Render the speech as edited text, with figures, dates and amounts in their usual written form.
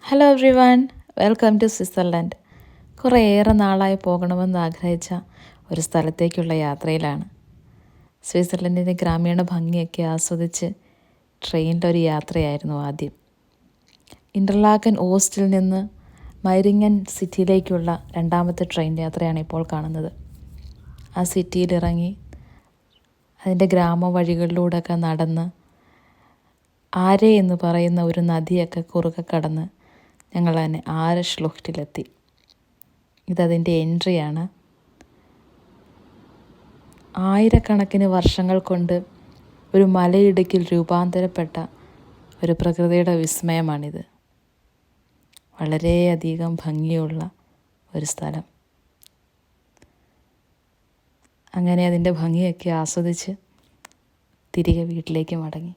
Hello everyone, welcome to Switzerland. കുറേയേറെ നാളായി പോകണമെന്ന് ആഗ്രഹിച്ച ഒരു സ്ഥലത്തേക്കുള്ള യാത്രയിലാണ്. സ്വിറ്റ്സർലൻഡിൻ്റെ ഗ്രാമീണ ഭംഗിയൊക്കെ ആസ്വദിച്ച് ട്രെയിനിലൊരു യാത്രയായിരുന്നു ആദ്യം. ഇൻ്റർലാക്കൻ ഓസ്റ്റിൽ നിന്ന് മൈറിങ്ങൻ സിറ്റിയിലേക്കുള്ള രണ്ടാമത്തെ ട്രെയിൻ യാത്രയാണ് ഇപ്പോൾ കാണുന്നത്. ആ സിറ്റിയിലിറങ്ങി അതിൻ്റെ ഗ്രാമവഴികളിലൂടെയൊക്കെ നടന്ന് ആരെ എന്ന് പറയുന്ന ഒരു നദിയൊക്കെ കുറുകെ കടന്ന് ഞങ്ങൾ തന്നെ ആരഷ്ലുഹ്റ്റിലെത്തി. ഇതതിൻ്റെ എൻട്രിയാണ്. ആയിരക്കണക്കിന് വർഷങ്ങൾ കൊണ്ട് ഒരു മലയിടുക്കിൽ രൂപാന്തരപ്പെട്ട ഒരു പ്രകൃതിയുടെ വിസ്മയമാണിത്. വളരെയധികം ഭംഗിയുള്ള ഒരു സ്ഥലം. അങ്ങനെ അതിൻ്റെ ഭംഗിയൊക്കെ ആസ്വദിച്ച് തിരികെ വീട്ടിലേക്ക് മടങ്ങി.